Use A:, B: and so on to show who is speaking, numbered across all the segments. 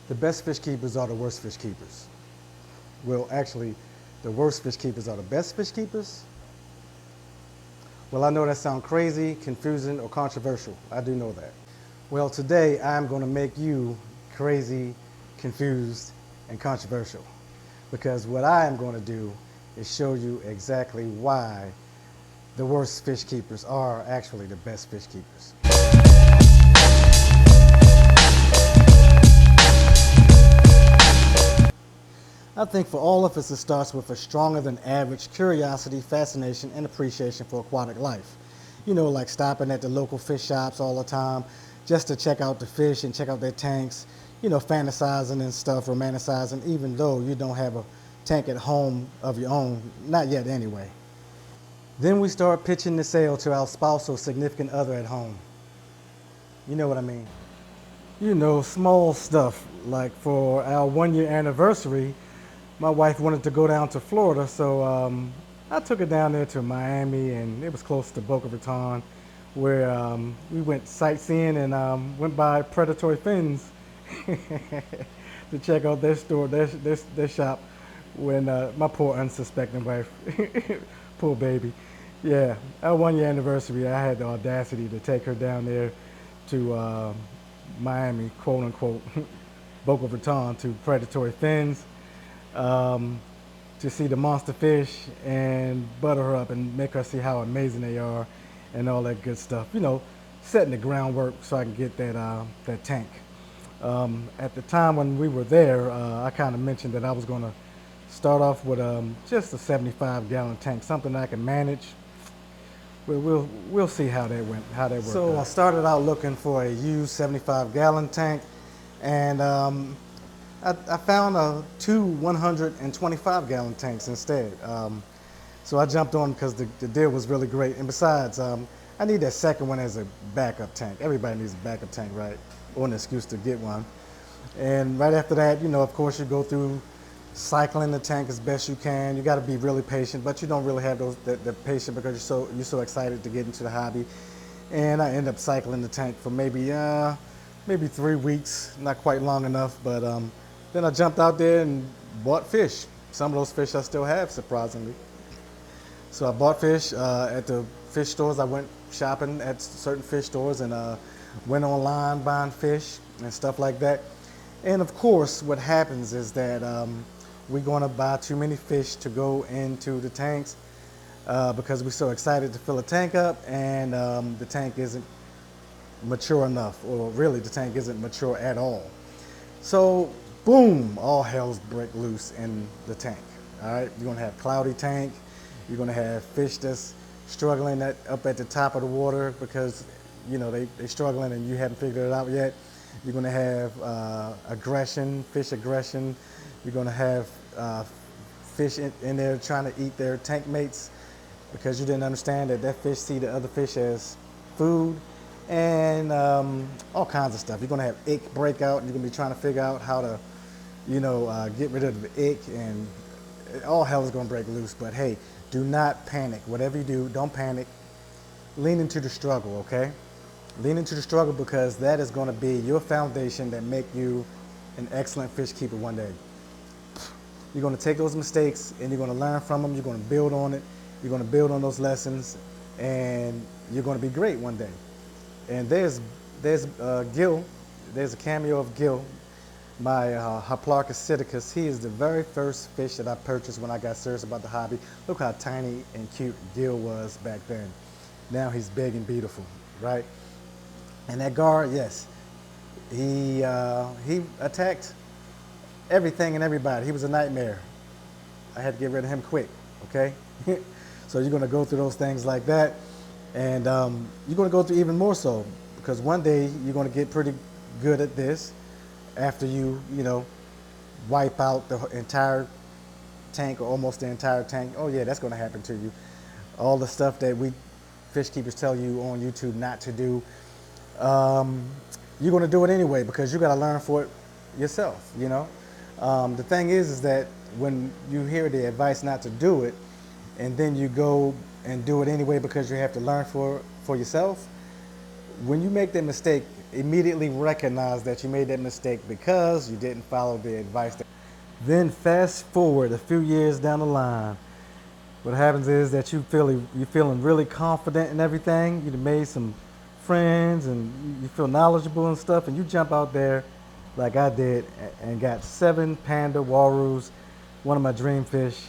A: The best fish keepers are the worst fish keepers. Well, actually, the worst fish keepers are the best fish keepers. Well, I know that sounds crazy, confusing, or controversial. I do know that. Well, today I'm going to make you crazy, confused, and controversial. Because what I am going to do is show you exactly why the worst fish keepers are actually the best fish keepers. I think for all of us, it starts with a stronger than average curiosity, fascination, and appreciation for aquatic life. You know, like stopping at the local fish shops all the time just to check out the fish and check out their tanks, you know, fantasizing and stuff, romanticizing, even though you don't have a tank at home of your own. Not yet, anyway. Then we start pitching the sale to our spouse or significant other at home. You know what I mean? You know, small stuff. Like for our 1 year anniversary, my wife wanted to go down to Florida, so I took her down there to Miami, and it was close to Boca Raton, where we went sightseeing and went by Predatory Fins to check out their store, their shop, when my poor unsuspecting wife, poor baby. Yeah, our 1 year anniversary, I had the audacity to take her down there to Miami, quote unquote, Boca Raton, to Predatory Fins, um, to see the monster fish and butter her up and make her see how amazing they are and all that good stuff. You know, setting the groundwork so I can get that tank. At the time when we were there, I kind of mentioned that I was going to start off with just a 75-gallon tank, something I can manage. We'll see how that went, how that worked. So I started out looking for a used 75-gallon tank, and I found two 125-gallon tanks instead. So I jumped on because the deal was really great. And besides, I need that second one as a backup tank. Everybody needs a backup tank, right? Or an excuse to get one. And right after that, you know, of course, you go through cycling the tank as best you can. You got to be really patient, but you don't really have the patience because you're so excited to get into the hobby. And I end up cycling the tank for maybe 3 weeks, not quite long enough, but then I jumped out there and bought fish. Some of those fish I still have, surprisingly. So I bought fish at the fish stores. I went shopping at certain fish stores and went online buying fish and stuff like that. And of course, what happens is that we're going to buy too many fish to go into the tanks because we're so excited to fill a tank up, and the tank isn't mature enough, or really the tank isn't mature at all. So boom, all hell's break loose in the tank. All right, you're gonna have cloudy tank. You're gonna have fish that's struggling up at the top of the water because you know they're struggling and you haven't figured it out yet. You're gonna have aggression, fish aggression. You're gonna have fish in there trying to eat their tank mates because you didn't understand that fish see the other fish as food, and all kinds of stuff. You're gonna have ick breakout, and you're gonna be trying to figure out how to, you know, get rid of the ick, and all hell is gonna break loose. But hey, do not panic. Whatever you do, don't panic. Lean into the struggle, okay? Lean into the struggle because that is gonna be your foundation that make you an excellent fish keeper one day. You're gonna take those mistakes and you're gonna learn from them. You're gonna build on it. You're gonna build on those lessons, and you're gonna be great one day. And there's Gil. There's a cameo of Gil, my Hoplarchus psittacus. He is the very first fish that I purchased when I got serious about the hobby. Look how tiny and cute Gil was back then. Now he's big and beautiful, right? And that guard, yes, he attacked everything and everybody. He was a nightmare. I had to get rid of him quick, okay? So you're gonna go through those things like that, and you're gonna go through even more so, because one day you're gonna get pretty good at this after you know, wipe out the entire tank or almost the entire tank. Oh yeah, that's gonna happen to you. All the stuff that we fish keepers tell you on YouTube not to do, you're gonna do it anyway because you gotta learn for it yourself, you know? The thing is that when you hear the advice not to do it, and then you go and do it anyway because you have to learn for yourself, when you make that mistake, immediately recognize that you made that mistake because you didn't follow the advice. Then fast forward a few years down the line, what happens is that you're feeling really confident and everything. You've made some friends and you feel knowledgeable and stuff, and you jump out there like I did and got 7 panda warus, one of my dream fish,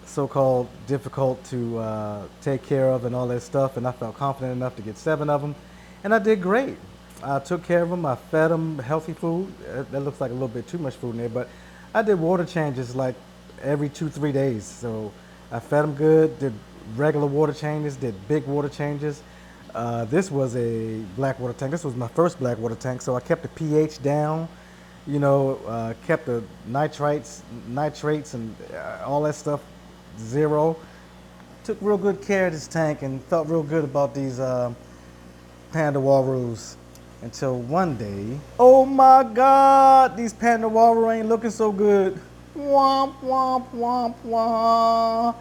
A: so-called difficult to take care of and all that stuff, and I felt confident enough to get 7 of them, and I did great. I took care of them. I fed them healthy food. That looks like a little bit too much food in there, but I did water changes like every 2-3 days. So I fed them good, did regular water changes, did big water changes. This was a black water tank. This was my first black water tank, so I kept the pH down, kept the nitrates, and all that stuff 0. Took real good care of this tank and felt real good about these panda warus until one day, oh my God, these panda waru ain't looking so good. Womp, womp, womp, womp.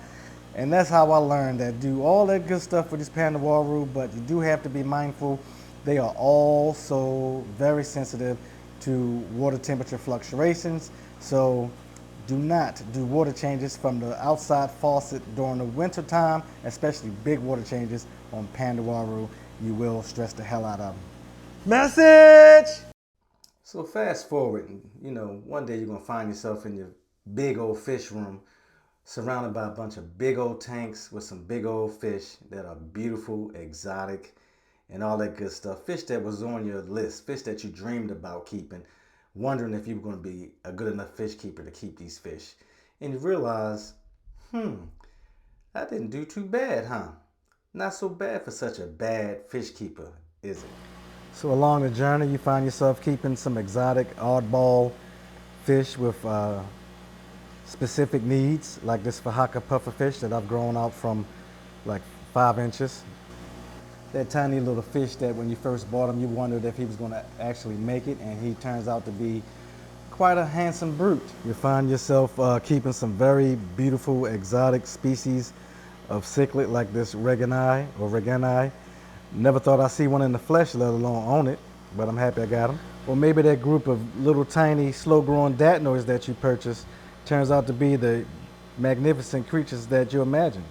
A: And that's how I learned that do all that good stuff with these panda waru, but you do have to be mindful. They are also very sensitive to water temperature fluctuations. So do not do water changes from the outside faucet during the winter time, especially big water changes on panda waru. You will stress the hell out of them. Message! So fast forward, one day you're gonna find yourself in your big old fish room, surrounded by a bunch of big old tanks with some big old fish that are beautiful, exotic, and all that good stuff. Fish that was on your list, fish that you dreamed about keeping, wondering if you were gonna be a good enough fish keeper to keep these fish. And you realize, I didn't do too bad, huh? Not so bad for such a bad fish keeper, is it? So along the journey, you find yourself keeping some exotic, oddball fish with specific needs, like this Fahaka pufferfish that I've grown out from like 5 inches. That tiny little fish that when you first bought him, you wondered if he was going to actually make it, and he turns out to be quite a handsome brute. You find yourself keeping some very beautiful, exotic species of cichlid like this regani. Never thought I'd see one in the flesh, let alone own it, but I'm happy I got them. Or maybe that group of little tiny slow-growing datnoids that you purchased turns out to be the magnificent creatures that you imagine.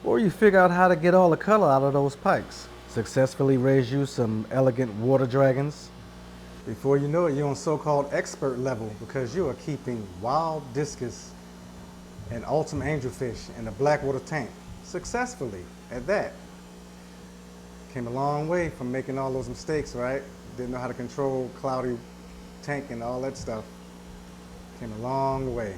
A: Or you figure out how to get all the color out of those pikes. Successfully raise you some elegant water dragons. Before you know it, you're on so-called expert level because you are keeping wild discus and ultimate angelfish in a black water tank successfully at that. Came a long way from making all those mistakes, right? Didn't know how to control cloudy tank and all that stuff. Came a long way.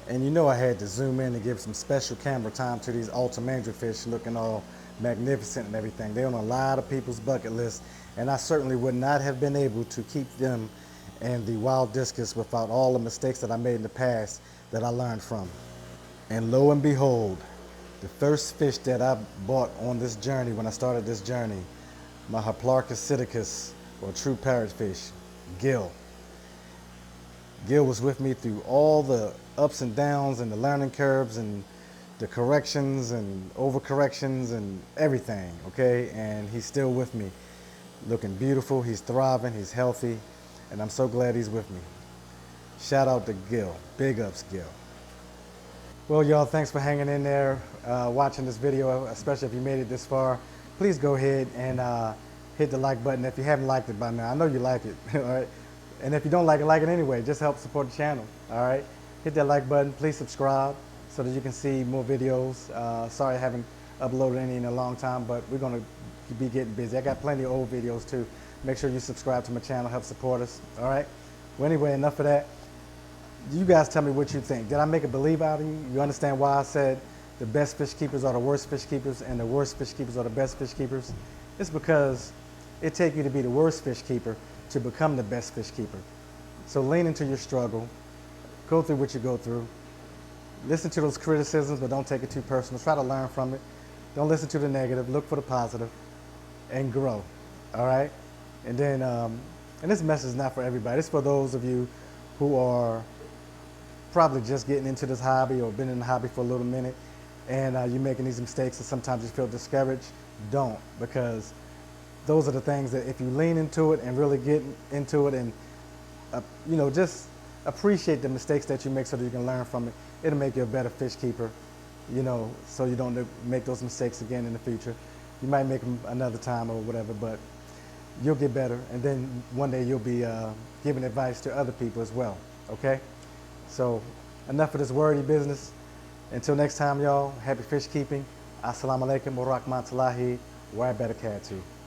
A: And I had to zoom in and give some special camera time to these ultimate angelfish looking all magnificent and everything. They're on a lot of people's bucket list, and I certainly would not have been able to keep them and the wild discus without all the mistakes that I made in the past that I learned from. And lo and behold, the first fish that I bought on this journey, when I started this journey, my Hoplarchus psittacus, or true parrotfish, Gil. Gil was with me through all the ups and downs and the learning curves and the corrections and overcorrections and everything, okay? And he's still with me, looking beautiful, he's thriving, he's healthy, and I'm so glad he's with me. Shout out to Gil, big ups Gil. Well, y'all, thanks for hanging in there, watching this video, especially if you made it this far. Please go ahead and hit the like button if you haven't liked it by now. I know you like it, all right? And if you don't like it anyway. Just help support the channel, all right? Hit that like button. Please subscribe so that you can see more videos. Sorry I haven't uploaded any in a long time, but we're going to be getting busy. I got plenty of old videos too. Make sure you subscribe to my channel, help support us, all right? Well, anyway, enough of that. You guys tell me what you think. Did I make a believe out of you? You understand why I said the best fish keepers are the worst fish keepers and the worst fish keepers are the best fish keepers? It's because it takes you to be the worst fish keeper to become the best fish keeper. So lean into your struggle, go through what you go through, listen to those criticisms, but don't take it too personal. Try to learn from it. Don't listen to the negative, look for the positive, and grow, all right? And then, and this message is not for everybody. It's for those of you who are probably just getting into this hobby or been in the hobby for a little minute, and you're making these mistakes and sometimes you feel discouraged. Don't, because those are the things that if you lean into it and really get into it and just appreciate the mistakes that you make so that you can learn from it, it'll make you a better fish keeper, so you don't make those mistakes again in the future. You might make them another time or whatever, but you'll get better, and then one day you'll be giving advice to other people as well, okay? So enough of this wordy business. Until next time, y'all, happy fish keeping. Assalamu alaikum wa rahmatullahi wa barakatuh.